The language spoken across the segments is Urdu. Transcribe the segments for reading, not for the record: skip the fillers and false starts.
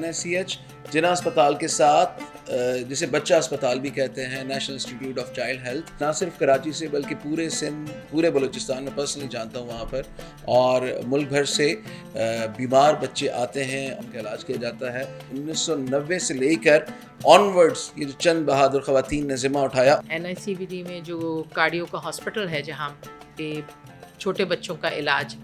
NICH جنا اسپتال کے ساتھ جسے بچہ اسپتال بھی کہتے ہیں، national institute of child health, نہ صرف کراچی سے بلکہ پورے سندھ، پورے بلوچستان میں پرسنلی جانتا ہوں وہاں پر، اور ملک بھر سے بیمار بچے آتے ہیں، ان کا علاج کیا جاتا ہے۔ 1990 سے لے کر آنورڈز یہ جو چند بہادر خواتین نے ذمہ اٹھایا۔ NICVD میں جو کارڈیو کا ہاسپٹل ہے جہاں پہ چھوٹے بچوں کا علاج،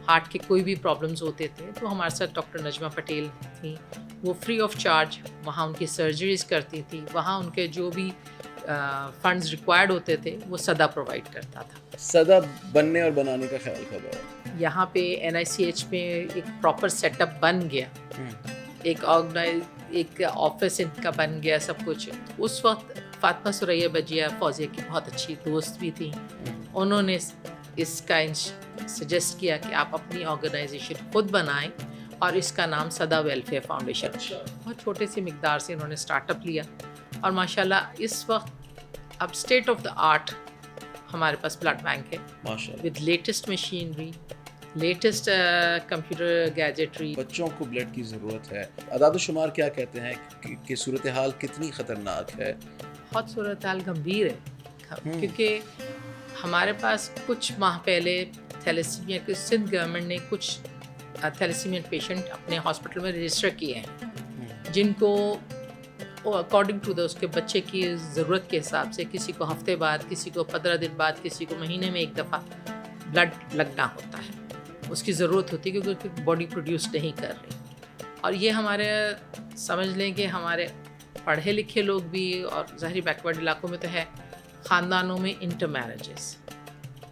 ہارٹ کے کوئی بھی پرابلمز ہوتے تھے، تو ہمارے ساتھ ڈاکٹر نجمہ پٹیل تھیں، وہ فری آف چارج وہاں ان کی سرجریز کرتی تھی، وہاں ان کے جو بھی فنڈز ریکوائرڈ ہوتے تھے وہ صدا پرووائڈ کرتا تھا۔ صدا بننے اور بنانے کا خیال کب ہے؟ یہاں پہ NICH میں ایک پراپر سیٹ اپ بن گیا، ایک آفس ان کا بن گیا، سب کچھ۔ اس وقت فاطمہ ثریا بجیا فوزیہ کی بہت اچھی دوست بھی تھیں، انہوں نے اس کا سجیسٹ کیا کہ آپ اپنی آرگنائزیشن خود بنائیں اور اس کا نام صدا ویلفیئر فاؤنڈیشن۔ بہت چھوٹے سی مقدار سے انہوں نے اسٹارٹ اپ لیا، اور ماشاءاللہ اس وقت اب اسٹیٹ آف دا آرٹ ہمارے پاس بلڈ بینک ہے، with latest machinery, latest computer gadgetry. بچوں کو بلڈ کی ضرورت ہے۔ اعداد و شمار کیا کہتے ہیں کہ صورتحال کتنی خطرناک ہے؟ بہت صورتحال گمبھیر ہے، کیونکہ ہمارے پاس کچھ ماہ پہلے تھیلیسیمیا کے سندھ گورنمنٹ نے کچھ تھیلیسیمیا پیشنٹ اپنے ہاسپٹل میں رجسٹر کیے ہیں، جن کو اکارڈنگ ٹو اس کے بچے کی ضرورت کے حساب سے کسی کو ہفتے بعد، کسی کو 15 دن بعد، کسی کو مہینے میں ایک دفعہ بلڈ لگنا ہوتا ہے، اس کی ضرورت ہوتی ہے کیونکہ اس کی باڈی پروڈیوس نہیں کر رہی۔ اور یہ ہمارے سمجھ لیں کہ ہمارے پڑھے لکھے لوگ بھی، اور ظاہری بیکورڈ علاقوں میں تو ہے، خاندانوں میں انٹر میرجز،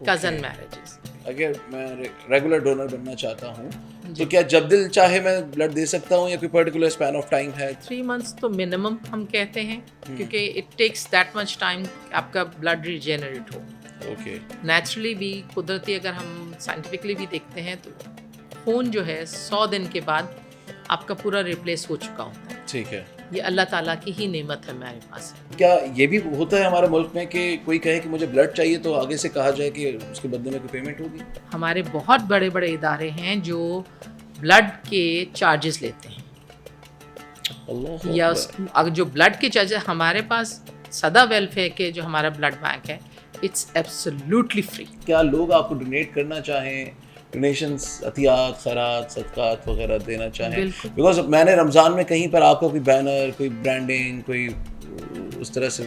کزن میرجز۔ اگر میں ریگولر ڈونر بننا چاہتا ہوں تو کیا جب دل چاہے میں بلڈ دے سکتا ہوں، یا کوئی پرٹیکولر اسپین آف ٹائم ہے؟ 3 months تو منیمم ہم کہتے ہیں، کیونکہ it takes that much time آپ کا بلڈ ریجنریٹ ہو۔ اوکے۔ نیچرلی بھی، قدرتی اگر ہم سائنٹیفکلی بھی دیکھتے ہیں تو خون جو ہے 100 دن کے بعد آپ کا پورا ریپلیس ہو چکا ہوتا ہے۔ ٹھیک ہے، یہ اللہ تعالیٰ کی ہی نعمت ہے ہمارے پاس۔ کیا یہ بھی ہوتا ہے ہمارے ملک میں کہ کوئی کہے کہ مجھے بلڈ چاہیے تو آگے سے کہا جائے کہ اس کے بدلے میں کوئی پیمنٹ ہوگی؟ ہمارے بہت بڑے بڑے ادارے ہیں جو بلڈ کے چارجز لیتے ہیں، یا اگر جو بلڈ کے چارجز ہمارے پاس صدا ویلفیئر کے جو ہمارا بلڈ بینک ہے، اٹس ایبسلیوٹلی فری۔ کیا لوگ آپ کو ڈونیٹ کرنا چاہیں، ڈونیشنز، عطیات، خیرات، صدقات وغیرہ دینا چاہیں؟ بیکاز میں نے رمضان میں کہیں پر آپ کا کوئی بینر، کوئی برانڈنگ، کوئی اس طرح سے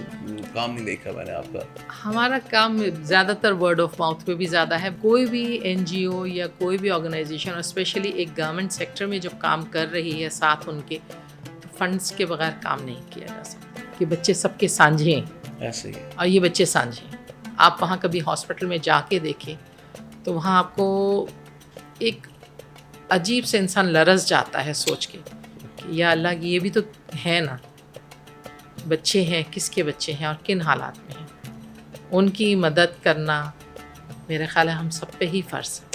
کام نہیں دیکھا میں نے آپ کا۔ ہمارا کام زیادہ تر ورڈ آف ماؤتھ پہ بھی زیادہ ہے۔ کوئی بھی NGO یا کوئی بھی آرگنائزیشن، اور اسپیشلی ایک گورنمنٹ سیکٹر میں جو کام کر رہی ہے ساتھ ان کے، تو فنڈس کے بغیر کام نہیں کیا جا سکتا، کہ بچے سب کے سانجھے ہیں، ایسے ہی، اور یہ بچے سانجھے ہیں۔ آپ وہاں کبھی ہاسپٹل میں جا کے دیکھیں تو وہاں آپ کو ایک عجیب سے انسان لرز جاتا ہے سوچ کے کہ یا اللہ، یہ بھی تو ہے نا، بچے ہیں، کس کے بچے ہیں اور کن حالات میں ہیں، ان کی مدد کرنا میرے خیال ہے ہم سب پہ ہی فرض ہے۔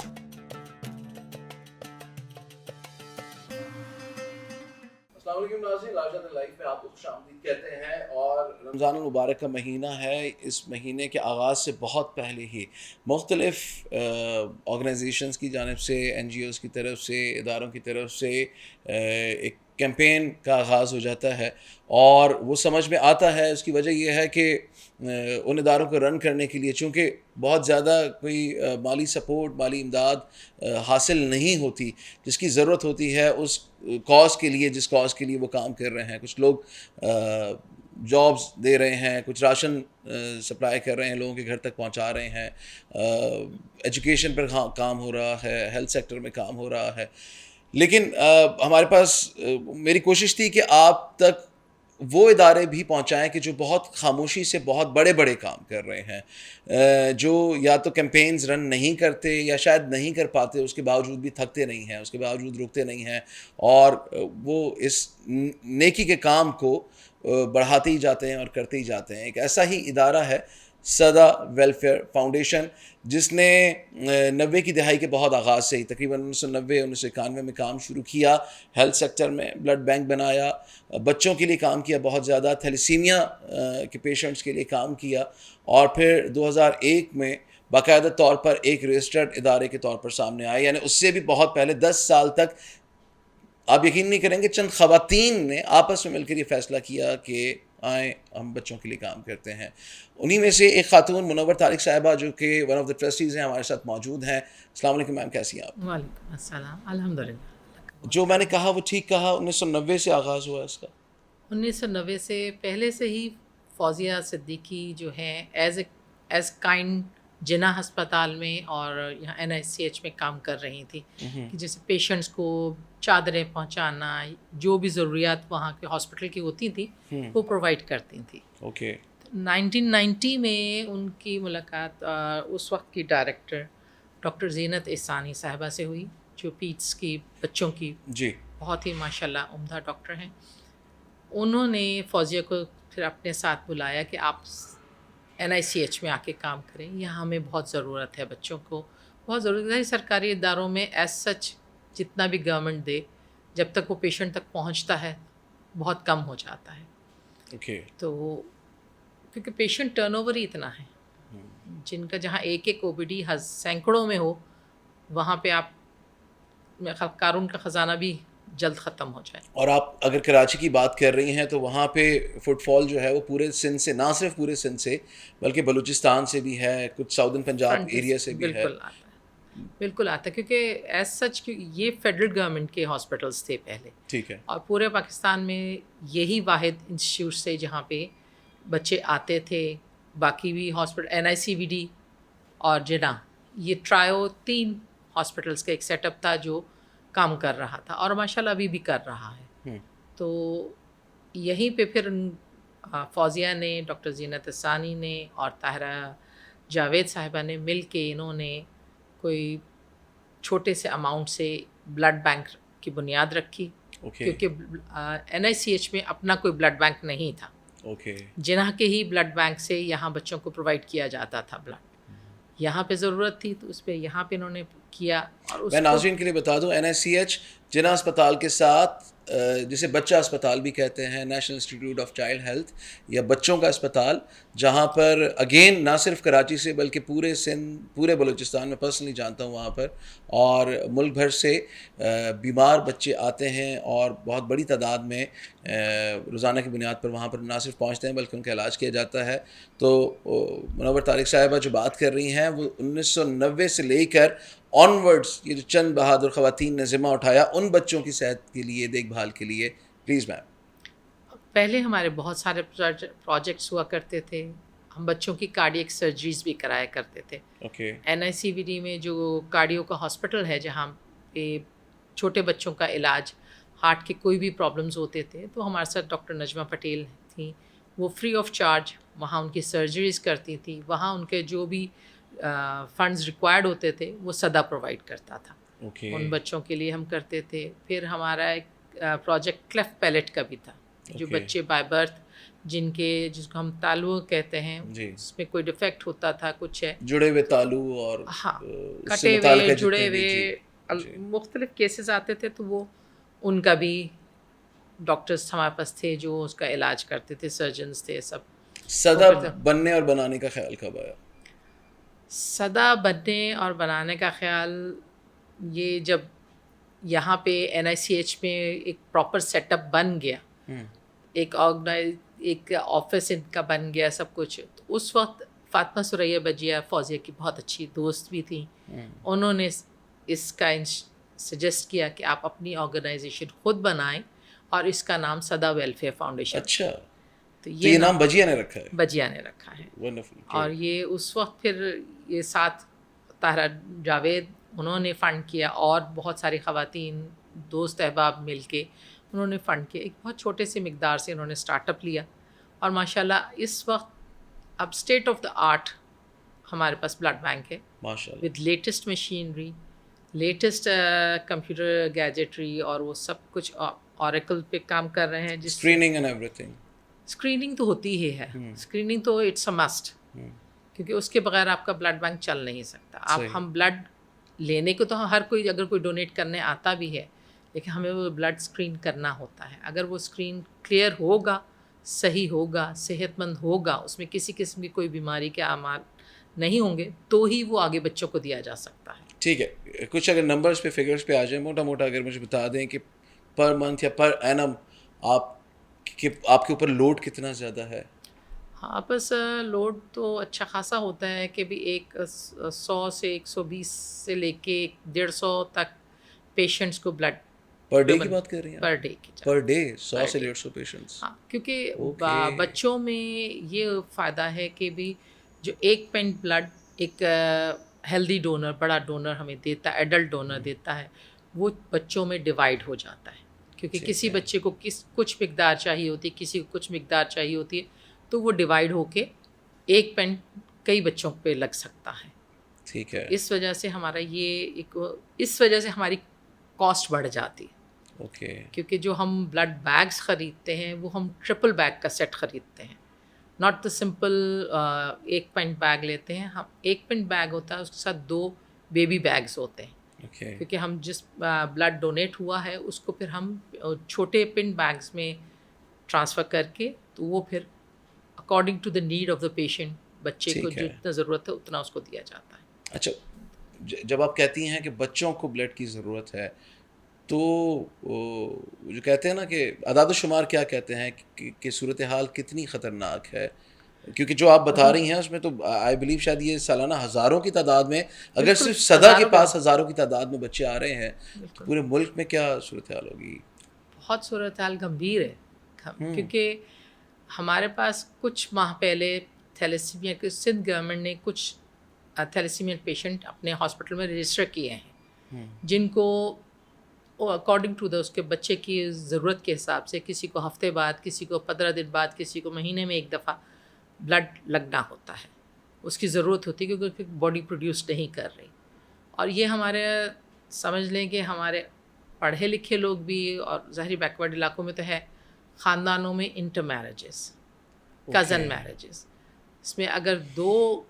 السلام علیکم ناظرین، راجد لائف میں آپ کو خوش آمدید کہتے ہیں، اور رمضان المبارک کا مہینہ ہے۔ اس مہینے کے آغاز سے بہت پہلے ہی مختلف آرگنائزیشنز کی جانب سے، NGOز کی طرف سے، اداروں کی طرف سے ایک کیمپین کا آغاز ہو جاتا ہے، اور وہ سمجھ میں آتا ہے۔ اس کی وجہ یہ ہے کہ ان اداروں کو رن کرنے کے لیے چونکہ بہت زیادہ کوئی مالی سپورٹ، مالی امداد حاصل نہیں ہوتی، جس کی ضرورت ہوتی ہے اس کاز کے لیے، جس کاز کے لیے وہ کام کر رہے ہیں۔ کچھ لوگ جابز دے رہے ہیں، کچھ راشن سپلائی کر رہے ہیں، لوگوں کے گھر تک پہنچا رہے ہیں، ایجوکیشن پر کام ہو رہا ہے، ہیلتھ سیکٹر میں کام ہو رہا ہے۔ لیکن ہمارے پاس میری کوشش تھی کہ آپ تک وہ ادارے بھی پہنچائیں کہ جو بہت خاموشی سے بہت بڑے بڑے کام کر رہے ہیں، جو یا تو کیمپینز رن نہیں کرتے یا شاید نہیں کر پاتے، اس کے باوجود بھی تھکتے نہیں ہیں، اس کے باوجود رکتے نہیں ہیں، اور وہ اس نیکی کے کام کو بڑھاتے ہی جاتے ہیں اور کرتے ہی جاتے ہیں۔ ایک ایسا ہی ادارہ ہے صدا ویلفیئر فاؤنڈیشن، جس نے 90 کی دہائی کے بہت آغاز سے ہی، تقریباً 1990 1991 میں کام شروع کیا، ہیلتھ سیکٹر میں بلڈ بینک بنایا، بچوں کے لیے کام کیا، بہت زیادہ تھیلیسیمیا کے پیشنٹس کے لیے کام کیا، اور پھر 2001 میں باقاعدہ طور پر ایک رجسٹرڈ ادارے کے طور پر سامنے آئے، یعنی اس سے بھی بہت پہلے 10 سال تک آپ یقین نہیں کریں گے چند خواتین نے آپس میں مل کر یہ فیصلہ کیا کہ آئیں ہم بچوں کے لیے کام کرتے ہیں. انہی میں سے ایک خاتون منور طارق صاحبہ جو کہ ون آف دا ٹرسٹیز ہیں ہمارے ساتھ موجود ہیں. السلام علیکم میم، کیسی ہیں آپ؟ وعلیکم السلام. الحمدللہ. جو میں نے کہا وہ ٹھیک کہا، 1990 سے آغاز ہوا اس کا. 1990 سے پہلے سے ہی فوزیہ صدیقی جو ہیں ایز کائنڈ جناح ہسپتال میں اور یہاں NICH میں کام کر رہی تھی کہ جیسے پیشنٹس کو چادریں پہنچانا، جو بھی ضروریات وہاں کے ہاسپٹل کی ہوتی تھیں وہ پرووائڈ کرتی تھیں. اوکے. 1990 میں ان کی ملاقات اس وقت کی ڈائریکٹر ڈاکٹر زینت احسانی صاحبہ سے ہوئی، جو پیٹس کی بچوں کی جی بہت ہی ماشاءاللہ عمدہ ڈاکٹر ہیں. انہوں نے فوزیہ کو پھر اپنے ساتھ بلایا کہ آپ NICH میں آ کے کام کریں، یہاں ہمیں بہت ضرورت ہے، بچوں کو بہت ضرورت ہے. سرکاری اداروں میں ایز سچ جتنا بھی گورنمنٹ دے، جب تک وہ پیشنٹ تک پہنچتا ہے بہت کم ہو جاتا ہے. اوکے. تو کیونکہ پیشنٹ ٹرن اوور ہی اتنا ہے، جن کا جہاں ایک OPD سینکڑوں میں ہو، وہاں پہ آپ قارون کا خزانہ بھی جلد ختم ہو جائے. اور آپ اگر کراچی کی بات کر رہی ہیں تو وہاں پہ فٹ فال جو ہے وہ پورے سندھ سے، نہ صرف پورے سندھ سے بلکہ بلوچستان سے بھی ہے، کچھ ساؤدرن پنجاب ایریا سے بھی ہے. بالکل آتا ہے کیونکہ ایز سچ یہ فیڈرل گورنمنٹ کے ہاسپٹلس تھے پہلے. ٹھیک ہے. اور پورے پاکستان میں یہی واحد انسٹیٹیوٹ سے جہاں پہ بچے آتے تھے. باقی بھی ہاسپٹل NICVD اور جناح، یہ ٹرائیو 3 ہاسپٹلس کا ایک سیٹ اپ تھا جو کام کر رہا تھا اور ماشاءاللہ ابھی بھی کر رہا ہے. تو یہیں پہ پھر فوزیہ نے، ڈاکٹر زینت احسانی نے اور طاہرہ جاوید صاحبہ نے مل کے انہوں نے کوئی چھوٹے سے اماؤنٹ سے بلڈ بینک کی بنیاد رکھی. کیونکہ NICH میں اپنا کوئی بلڈ بینک نہیں تھا. جناح کے ہی بلڈ بینک سے یہاں بچوں کو پرووائڈ کیا جاتا تھا بلڈ. یہاں پہ ضرورت تھی تو اس پہ یہاں پہ انہوں نے کیا. اور میں ناظرین کے لیے بتا دوں NICH جناح اسپتال کے ساتھ جسے بچہ اسپتال بھی کہتے ہیں، national institute of child health یا بچوں کا اسپتال، جہاں پر اگین نہ صرف کراچی سے بلکہ پورے سندھ، پورے بلوچستان میں پرسنلی جانتا ہوں وہاں پر، اور ملک بھر سے بیمار بچے آتے ہیں اور بہت بڑی تعداد میں روزانہ کی بنیاد پر وہاں پر نہ صرف پہنچتے ہیں بلکہ ان کا علاج کیا جاتا ہے. تو منور طارق صاحبہ جو بات کر رہی ہیں وہ 1990 سے لے کر آنورڈز یہ جو چند بہادر خواتین نے ذمہ اٹھایا ان بچوں کی صحت کے لیے، دیکھ بھال کے لیے. Please ma'am. پہلے ہمارے بہت سارے پروجیکٹس ہوا کرتے تھے. ہم بچوں کی کارڈیک سرجریز بھی کرایا کرتے تھے. NICVD میں جو کارڈیو کا ہاسپٹل ہے جہاں پہ چھوٹے بچوں کا علاج، ہارٹ کے کوئی بھی پرابلمز ہوتے تھے، تو ہمارے ساتھ ڈاکٹر نجمہ پٹیل تھیں. وہ فری آف چارج وہاں ان کی سرجریز کرتی تھی. وہاں ان کے جو بھی فنڈز ریکوائرڈ ہوتے تھے وہ صدا پرووائڈ کرتا تھا. ان بچوں کے لیے ہم کرتے تھے. پھر ہمارا ایک پروجیکٹ کلیفٹ پیلٹ کا بھی تھا، جو بچے بائی برتھ جس کو ہم تالو کہتے ہیں، اس میں کوئی ڈیفیکٹ ہوتا تھا، کچھ ہے جڑے ہوئے تالو اور ہاں کٹے ہوئے، جڑے ہوئے مختلف کیسز آتے تھے، تو وہ ان کا بھی ڈاکٹرز ہمارے پاس تھے جو اس کا علاج کرتے تھے، سرجنز تھے سب. صدا بننے اور بنانے کا خیال کب آیا؟ صدا بننے اور بنانے کا خیال یہ جب یہاں پہ NICH میں ایک پراپر سیٹ اپ بن گیا، ایک آفس ان کا بن گیا، سب کچھ. تو اس وقت فاطمہ ثریا بجیہ فوزیہ کی بہت اچھی دوست بھی تھیں. انہوں نے اس کا سجیسٹ کیا کہ آپ اپنی آرگنائزیشن خود بنائیں اور اس کا نام صدا ویلفیئر فاؤنڈیشن. اچھا، تو یہ نام بجیہ نے رکھا ہے؟ بجیہ نے رکھا ہے. اور یہ اس وقت پھر یہ ساتھ طاہرہ جاوید انہوں نے فنڈ کیا اور بہت ساری خواتین دوست احباب مل کے انہوں نے فنڈ کیا. ایک بہت چھوٹے سے مقدار سے انہوں نے اسٹارٹ اپ لیا اور ماشاءاللہ اس وقت اب اسٹیٹ آف دا آرٹ ہمارے پاس بلڈ بینک ہے with latest machinery, latest computer gadgetry, اور وہ سب کچھ اوریکل پہ کام کر رہے ہیں. جس screening and every thing. Screening تو ہوتی ہی ہے، اسکریننگ تو اٹس اے مسٹ، کیونکہ اس کے بغیر آپ کا بلڈ بینک چل نہیں سکتا. ہم بلڈ لینے کو تو ہر کوئی اگر کوئی ڈونیٹ کرنے آتا بھی ہے، لیکن ہمیں وہ بلڈ اسکرین کرنا ہوتا ہے. اگر وہ اسکرین کلیئر ہوگا، صحیح ہوگا، صحت مند ہوگا، اس میں کسی قسم کی کوئی بیماری کے اعمال نہیں ہوں گے، تو ہی وہ آگے بچوں کو دیا جا سکتا ہے. ٹھیک ہے، کچھ اگر نمبرز پہ، فگرز پہ آ جائیں موٹا موٹا، اگر مجھے بتا دیں کہ پر منتھ یا پر اینم آپ کے اوپر لوڈ کتنا زیادہ ہے؟ ہاں بس لوڈ تو اچھا خاصا ہوتا ہے کہ بھی 100 سے 120 سے لے کے 150 تک پیشنٹس کو بلڈ پر ڈے کی بات کر رہی ہیں؟ پر ڈے کی پر ڈے 100 سے 150 پیشنٹس. ہاں کیونکہ Okay. بچوں میں یہ فائدہ ہے کہ بھی جو ایک پینٹ بلڈ ایک ہیلدی ڈونر بڑا ڈونر ہمیں دیتا ہے، ایڈلٹ ڈونر دیتا ہے، وہ بچوں میں ڈیوائڈ ہو جاتا ہے کیونکہ کسی بچے کو کچھ مقدار چاہیے ہوتی ہے، کسی کو کچھ مقدار چاہیے ہوتی ہے، تو وہ ڈیوائڈ ہو کے ایک پینٹ کئی بچوں پہ لگ سکتا ہے. ٹھیک ہے. اس وجہ سے ہمارا اس وجہ سے ہماری کاسٹ بڑھ جاتی ہے. اوکے. کیونکہ جو ہم بلڈ بیگس خریدتے ہیں وہ ہم ٹرپل بیگ کا سیٹ خریدتے ہیں، ناٹ دا سمپل ایک پینٹ بیگ لیتے ہیں. ہم ایک پینٹ بیگ ہوتا ہے، اس کے ساتھ 2 بیبی بیگس ہوتے ہیں. کیونکہ ہم جس بلڈ ڈونیٹ ہوا ہے اس کو پھر ہم چھوٹے پن بیگس میں ٹرانسفر کر کے، تو وہ پھر according to the need of the patient بچے کو جو اتنا ضرورت ہے اتنا اس کو دیا جاتا ہے. اچھا، جب آپ کہتی ہیں کہ بچوں کو بلڈ کی ضرورت ہے تو جو کہتے ہیں نا کہ اعداد و شمار کیا کہتے ہیں کہ صورتحال کتنی خطرناک ہے؟ کیونکہ جو آپ بتا رہی ہیں اس میں تو آئی بلیو شاید یہ سالانہ ہزاروں کی تعداد میں، اگر صرف صدا کے پاس ہزاروں کی تعداد میں بچے آ رہے ہیں تو پورے ملک میں کیا صورتحال ہوگی؟ بہت صورتحال گمبھیر ہے، کیونکہ ہمارے پاس کچھ ماہ پہلے تھیلیسیمیا کے سندھ گورنمنٹ نے کچھ تھیلیسیمیا پیشنٹ اپنے ہاسپٹل میں رجسٹر کیے ہیں، جن کو اکارڈنگ ٹو دا اس کے بچے کی ضرورت کے حساب سے کسی کو ہفتے بعد، کسی کو 15 دن بعد، کسی کو مہینے میں ایک دفعہ بلڈ لگنا ہوتا ہے. اس کی ضرورت ہوتی ہے کیونکہ باڈی پروڈیوس نہیں کر رہی. اور یہ ہمارے سمجھ لیں کہ ہمارے پڑھے لکھے لوگ بھی، اور ظاہری بیکورڈ علاقوں میں تو ہے، خاندانوں میں انٹر میرجز، کزن میرجز. اس میں اگر 2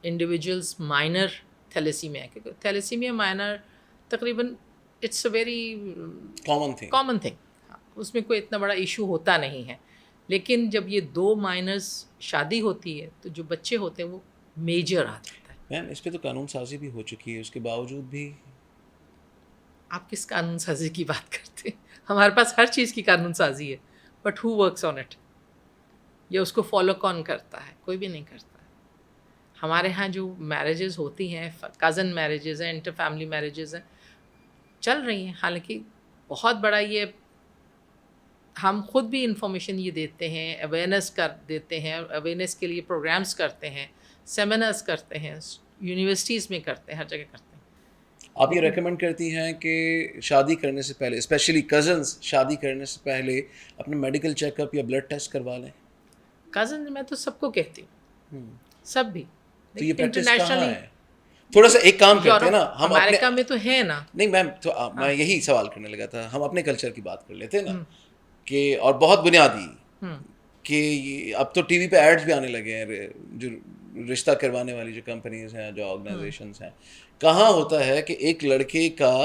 انڈیویجولس مائنر تھیلیسیمیا، کیونکہ تھیلیسیمیا مائنر تقریباً it's a very common thing, اس میں کوئی اتنا بڑا ایشو ہوتا نہیں ہے. لیکن جب یہ 2 مائنرز شادی ہوتی ہے تو جو بچے ہوتے ہیں وہ میجر آ جاتا ہے. میم اس پہ تو قانون سازی بھی ہو چکی ہے، اس کے باوجود بھی آپ کس قانون سازی کی بات کرتے ہیں؟ ہمارے پاس ہر چیز کی قانون سازی ہے، but who works on it? یا اس کو فالو کون کرتا ہے؟ کوئی بھی نہیں کرتا. ہمارے ہاں جو میرجز ہوتی ہیں، کزن میرجز ہیں، انٹر فیملی میرجز ہیں، چل رہی ہیں. حالانکہ بہت بڑا یہ ہم خود بھی انفارمیشن یہ دیتے ہیں، اویئرنیس کر دیتے ہیں، اویئرنیس کے لیے پروگرامز کرتے ہیں، سیمینرز کرتے ہیں، یونیورسٹیز میں کرتے ہیں، ہر جگہ کرتے ہیں. آپ یہ ریکمینڈ کرتی ہیں کہ شادی کرنے سے پہلے، اسپیشلی کزنس شادی کرنے سے پہلے اپنا میڈیکل چیک اپ یا بلڈ ٹیسٹ کروا لیں؟ کزن میں تو سب کو کہتی ہوں، سب بھی. تو یہ پریکٹس کہاں ہے؟ تھوڑا سا ایک کام کرتے ہیں نا ہم، امریکہ میں تو ہے نا. نہیں میم، تو میں یہی سوال کرنے لگا تھا، ہم اپنے کلچر کی بات کر لیتے ہیں نا، کہ اور بہت بنیادی کہ اب تو ٹی وی پہ ایڈز بھی آنے لگے ہیں، جو رشتہ کروانے والی جو کمپنیز ہیں، جو آرگنائزیشنز ہیں. کہاں ہوتا ہے کہ ایک لڑکے کا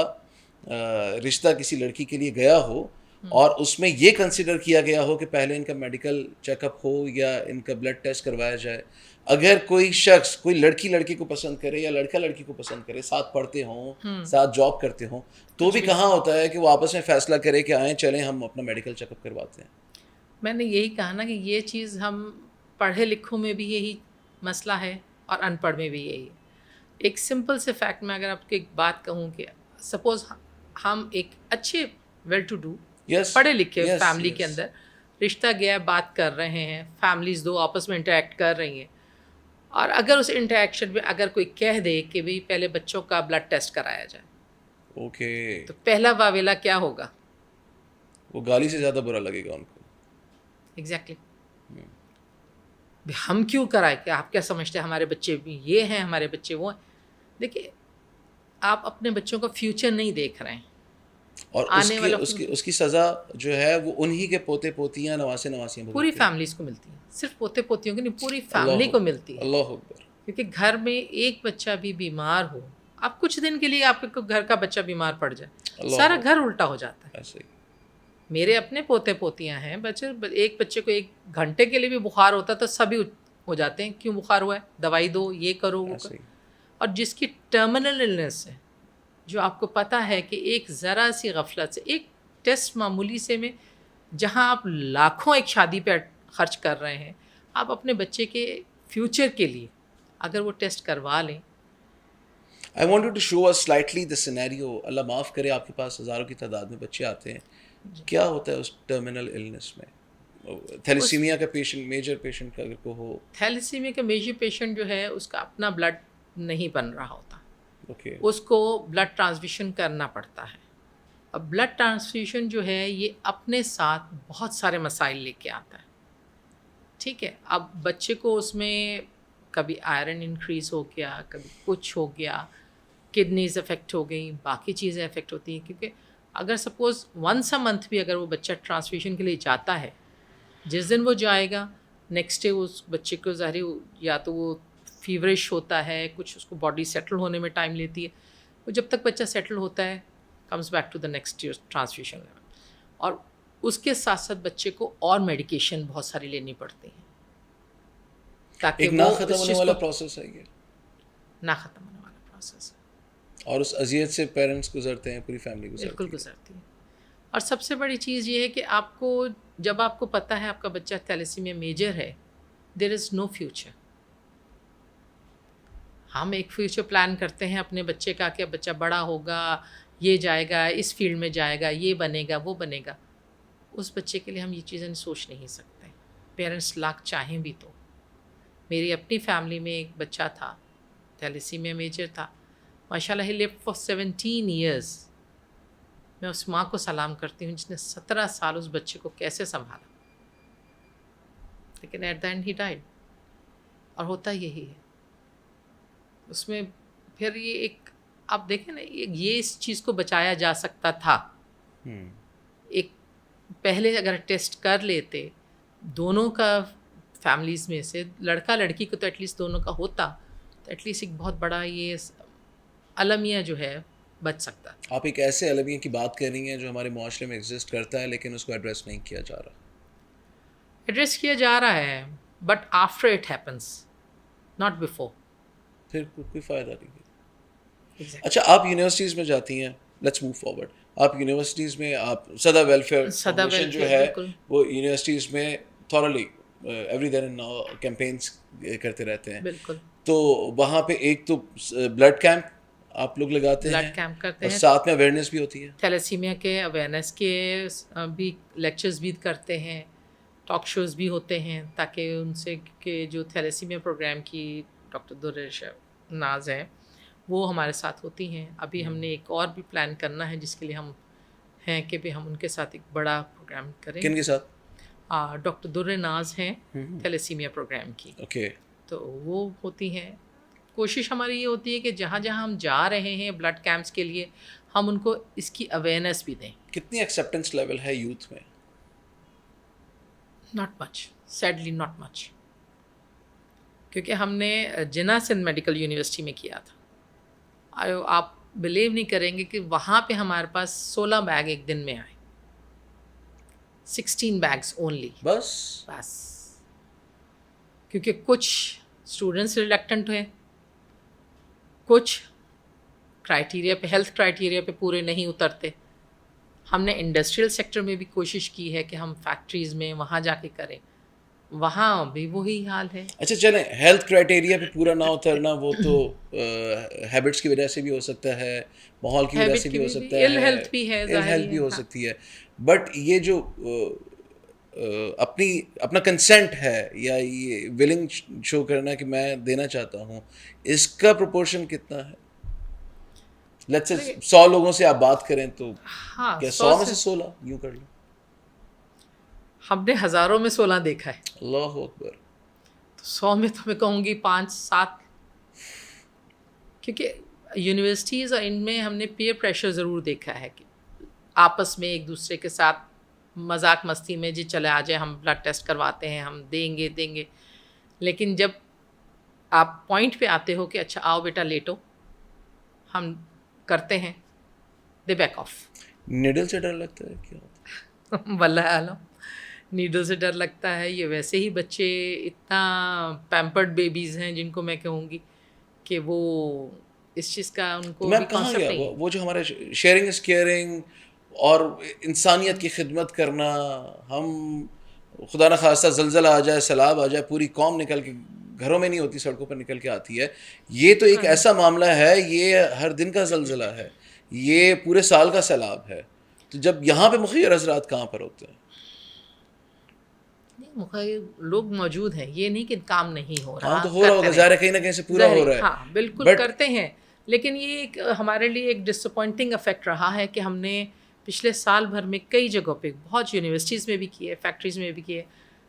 رشتہ کسی لڑکی کے لیے گیا ہو اور اس میں یہ کنسیڈر کیا گیا ہو کہ پہلے ان کا میڈیکل چیک اپ ہو یا ان کا بلڈ ٹیسٹ کروایا جائے. اگر کوئی شخص، کوئی لڑکی لڑکی کو پسند کرے یا لڑکا لڑکی کو پسند کرے، ساتھ پڑھتے ہوں، ساتھ جاب کرتے ہوں، تو بھی کہاں ہوتا ہے کہ وہ آپس میں فیصلہ کرے کہ آئیں چلیں ہم اپنا میڈیکل چیک اپ کرواتے ہیں. میں نے یہی کہا نا کہ یہ چیز ہم پڑھے لکھوں میں بھی یہی مسئلہ ہے اور ان پڑھ میں بھی یہی ہے. ایک سمپل سے فیکٹ میں اگر آپ کو ایک بات کہوں کہ سپوز ہم ایک اچھے ویل ٹو ڈو پڑھے لکھے فیملی کے اندر رشتہ گیا، بات کر رہے ہیں، فیملیز 2 آپس میں انٹریکٹ کر رہی ہیں، اور اگر اس انٹریکشن میں اگر کوئی کہہ دے کہ بھئی پہلے بچوں کا بلڈ ٹیسٹ کرایا جائے، اوکے، تو پہلا واویلا کیا ہوگا؟ وہ گالی سے زیادہ برا لگے گا ان کو. ایگزیکٹلی. ہم کیوں کرائے؟ کہ آپ کیا سمجھتے ہیں ہمارے بچے بھی یہ ہیں، ہمارے بچے وہ ہیں؟ دیکھیے، آپ اپنے بچوں کا فیوچر نہیں دیکھ رہے ہیں، اور اس کی سزا جو ہے وہ انہی کے پوتے پوتیاں، نواسے نواسیاں پوری فیملیز کو ملتی ہے، صرف پوتے پوتیوں کی نہیں، پوری فیملی کو ملتی ہے. اللہ اکبر. کیونکہ گھر میں ایک بچہ بھی بیمار ہو، آپ کچھ دن کے لیے آپ کو گھر کا بچہ بیمار پڑ جائے، سارا گھر الٹا ہو جاتا ہے. ایسے ہی میرے اپنے پوتے پوتیاں ہیں، ایک بچے کو 1 گھنٹے کے لیے بھی بخار ہوتا تو سبھی ہو جاتے ہیں، کیوں بخار ہوا ہے، دوائی دو، یہ کرو وہ کرو. اور جس کی ٹرمینل النس ہے جو آپ کو پتہ ہے کہ ایک ذرا سی غفلت سے، ایک ٹیسٹ معمولی سے میں جہاں آپ لاکھوں ایک شادی پہ خرچ کر رہے ہیں، آپ اپنے بچے کے فیوچر کے لیے اگر وہ ٹیسٹ کروا لیں. I wanted to show us slightly the scenario. اللہ معاف کرے، آپ کے پاس ہزاروں کی تعداد میں بچے آتے ہیں. کیا ہوتا ہے اس ٹرمینل النس میں؟ تھیلیسیمیا کا پیشنٹ، میجر پیشنٹ کا اگر کو ہو. تھیلیسیمیا کا میجر پیشنٹ جو ہے اس کا اپنا بلڈ نہیں بن رہا ہوتا، اوکے. اس کو بلڈ ٹرانسفیوژن کرنا پڑتا ہے. اب بلڈ ٹرانسفیوژن جو ہے یہ اپنے ساتھ بہت سارے مسائل لے کے آتا ہے. ٹھیک ہے، اب بچے کو اس میں کبھی آئرن انکریز ہو گیا، کبھی کچھ ہو گیا، کڈنیز افیکٹ ہو گئیں، باقی چیزیں افیکٹ ہوتی ہیں. کیونکہ اگر سپوز ونس اے منتھ بھی اگر وہ بچہ ٹرانسفیوژن کے لیے جاتا ہے، جس دن وہ جائے گا نیکسٹ ڈے اس بچے کو ظاہر یا تو وہ فیورش ہوتا ہے، کچھ اس کو باڈی سیٹل ہونے میں ٹائم لیتی ہے. وہ جب تک بچہ سیٹل ہوتا ہے comes back to the next transfusion level. اور اس کے ساتھ ساتھ بچے کو اور میڈیکیشن بہت ساری لینی پڑتی ہیں تاکہ ایک وہ نہ اس ختم ہونے چیز والا کو پروسیس ہے یہ، نہ ختم ہونے والا پروسیس ہے. اور اس اذیت سے پیرنٹس گزرتے ہیں، پوری فیملی گزرتی ہے. بالکل گزرتی ہے. اور سب سے بڑی چیز یہ ہے کہ آپ کو جب آپ کو پتہ ہے آپ کا بچہ تھیلیسیمیا میجر ہے، دیر از نو فیوچر. ہم ایک فیوچر پلان کرتے ہیں اپنے بچے کا کہ بچہ بڑا ہوگا، یہ جائے گا، اس فیلڈ میں جائے گا، یہ بنے گا، وہ بنے گا. اس بچے کے لیے ہم یہ چیزیں سوچ نہیں سکتے، پیرنٹس لاکھ چاہیں بھی تو. میری اپنی فیملی میں ایک بچہ تھا، تھیلیسیمیا میجر تھا، ماشاء اللہ ہی لیوڈ فار 17 ایئرس. میں اس ماں کو سلام کرتی ہوں جس نے 17 سال اس بچے کو کیسے سنبھالا، لیکن at the end he died. اور ہوتا یہی ہے اس میں. پھر یہ ایک آپ دیکھیں نا، یہ اس چیز کو بچایا جا سکتا تھا. ایک پہلے اگر ٹیسٹ کر لیتے دونوں کا، فیملیز میں سے لڑکا لڑکی کو تو ایٹ لیسٹ دونوں کا ہوتا تو ایٹ لیسٹ ایک بہت بڑا یہ المیہ جو ہے بچ سکتا. آپ ایک ایسے المیہ کی بات کر رہی ہیں جو ہمارے معاشرے میں ایگزسٹ کرتا ہے لیکن اس کو ایڈریس نہیں کیا جا رہا. ایڈریس کیا جا رہا ہے but after it happens, not before. پھر کوئی فائدہ نہیں ہے. اچھا، آپ یونیورسٹیز میں جاتی ہیں، لیٹس موو فارورڈ. آپ یونیورسٹیز میں، آپ صدا ویلفیئر فاؤنڈیشن جو ہے وہ یونیورسٹیز میں thoroughly every there and now campaigns کرتے رہتے ہیں. بالکل. تو وہاں پہ ایک تو بلڈ کیمپ آپ لوگ لگاتے ہیں، بلڈ کیمپ کرتے اور ہیں، ساتھ میں اویئرنیس بھی ہوتی ہے. تھیلیسیمیا کے اویئرنیس کے بھی لیکچرز بھی کرتے ہیں، ٹاک شوز بھی ہوتے ہیں تاکہ ان سے کہ جو تھیلیسیمیا پروگرام کی ڈاکٹر درش ناز ہیں وہ ہمارے ساتھ ہوتی ہیں. ابھی ہم نے ایک اور بھی پلان کرنا ہے جس کے لیے ہم ہیں کہ بھی ہم ان کے ساتھ ایک بڑا پروگرام کریں. کن کے ساتھ؟ ڈاکٹر در ناز ہیں تھیلیسیمیا پروگرام کی. اوکے. تو وہ ہوتی ہیں. کوشش ہماری یہ ہوتی ہے کہ جہاں جہاں ہم جا رہے ہیں بلڈ کیمپس کے لیے ہم ان کو اس کی اویئرنیس بھی دیں. کتنی ایکسیپٹنس لیول ہے یوتھ میں؟ Not much, sadly not much. کیونکہ ہم نے جنا سندھ میڈیکل یونیورسٹی میں کیا تھا. آپ بلیو نہیں کریں گے کہ وہاں پہ ہمارے پاس 16 بیگ ایک دن میں آئے. 16 بیگس اونلی. بس کیونکہ کچھ اسٹوڈنٹس ریلیکٹنٹ ہیں، کچھ کرائٹیریا پہ، ہیلتھ کرائٹیریا پہ پورے نہیں اترتے. ہم نے انڈسٹریل سیکٹر میں بھی کوشش کی ہے کہ ہم فیکٹریز میں وہاں جا کے کریں، وہاں بھی وہی حال ہے. اچھا چلیں، ہیلتھ کرائٹیریا پہ پورا نہ اترنا وہ تو ہیبٹس کی وجہ سے بھی ہو سکتا ہے، ماحول کی وجہ سے بھی ہو سکتا ہے، ال ہیلتھ بھی ہے، ال ہیلتھ بھی ہو سکتی ہے. بٹ یہ جو اپنا کنسنٹ ہے یا یہ ولنگ شو کرنا کہ میں دینا چاہتا ہوں، اس کا پروپورشن کتنا ہے؟ لیٹس سے 100 لوگوں سے آپ بات کریں تو کیا 100 میں سے 16 یوں کر لیں؟ ہم نے ہزاروں میں 16 دیکھا ہے. اللہ اکبر. تو 100 میں تو میں کہوں گی 5-7. کیونکہ یونیورسٹیز اور ان میں ہم نے پیئر پریشر ضرور دیکھا ہے کہ آپس میں ایک دوسرے کے ساتھ مذاق مستی میں جی چلے آ جائیں ہم بلڈ ٹیسٹ کرواتے ہیں، ہم دیں گے. لیکن جب آپ پوائنٹ پہ آتے ہو کہ اچھا آؤ بیٹا لیٹو، ہم کرتے ہیں، دے بیک آف. نیڈل سے ڈر لگتا ہے کیا؟ واللہ عالم، نیڈل سے ڈر لگتا ہے. یہ ویسے ہی بچے اتنا پیمپرڈ بیبیز ہیں جن کو میں کہوں گی کہ وہ اس چیز کا ان کو میم کہاں گیا وہ جو ہمارے شیئرنگ از کیئرنگ اور انسانیت کی خدمت کرنا؟ ہم خدا نخواستہ زلزلہ آ جائے، سیلاب آ جائے، پوری قوم نکل کے گھروں میں نہیں ہوتی، سڑکوں پر نکل کے آتی ہے. یہ تو ایک ایسا معاملہ ہے، یہ ہر دن کا زلزلہ ہے، یہ پورے سال کا سیلاب ہے. تو جب یہاں پہ مخیر حضرات کہاں پر ہوتے ہیں؟ لوگ موجود ہیں، یہ نہیں کہ کام نہیں ہو رہا. ہاں تو ہو رہا ہوگا، ظاہر ہے کہیں نہ کہیں سے پورا ہو رہا ہے. ہاں بالکل کرتے ہیں، لیکن یہ ایک ہمارے لیے ایک ڈس اپوائنٹنگ افیکٹ رہا ہے کہ ہم نے پچھلے سال بھر میں کئی جگہوں پہ بہت یونیورسٹیز میں بھی کیے، فیکٹریز میں بھی کیے،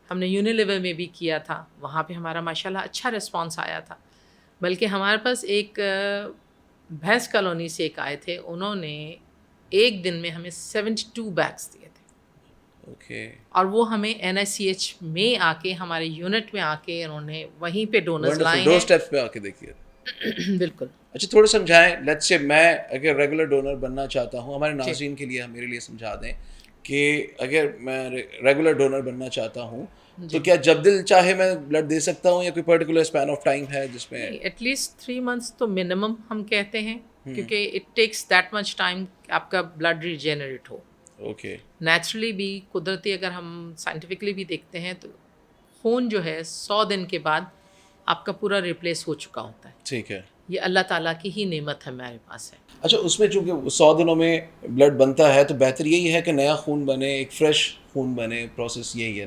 ہم نے یونیلیور میں بھی کیا تھا. وہاں پہ ہمارا ماشاءاللہ اچھا ریسپانس آیا تھا. بلکہ ہمارے پاس ایک بھینس کالونی سے ایک آئے تھے، انہوں نے ایک دن میں ہمیں 72 بیگس دیے تھے. اوکے. اور وہ ہمیں NICH میں آ کے، ہمارے یونٹ میں آ کے انہوں نے وہیں پہ ڈونرز لائے ہیں. ڈور اسٹیپس پہ آ کے دیکھیے. بالکل. اچھا تھوڑا سمجھائیں، لیٹس سے میں اگر ریگولر ڈونر بننا چاہتا ہوں، ہمارے ناظرین کے لیے میرے لیے سمجھا دیں کہ اگر میں ریگولر ڈونر بننا چاہتا ہوں تو کیا جب دل چاہے میں بلڈ دے سکتا ہوں، یا کوئی پرٹیکولر اسپین آف ٹائم ہے جس میں؟ ایٹ لیسٹ 3 months تو منیمم ہم کہتے ہیں، کیونکہ it takes that much time آپ کا بلڈ ریجنریٹ ہو. اوکے. نیچرلی بھی، قدرتی اگر ہم سائنٹیفکلی بھی دیکھتے ہیں تو خون جو ہے 100 دن کے بعد آپ کا پورا ریپلیس ہو چکا ہوتا ہے. ٹھیک ہے. یہ اللہ تعالیٰ کی ہی نعمت ہمارے پاس ہے. اچھا اس میں چونکہ 100 دنوں میں بلڈ بنتا ہے تو بہتر یہی ہے کہ نیا خون بنے، ایک فریش خون بنے، پروسیس یہی ہے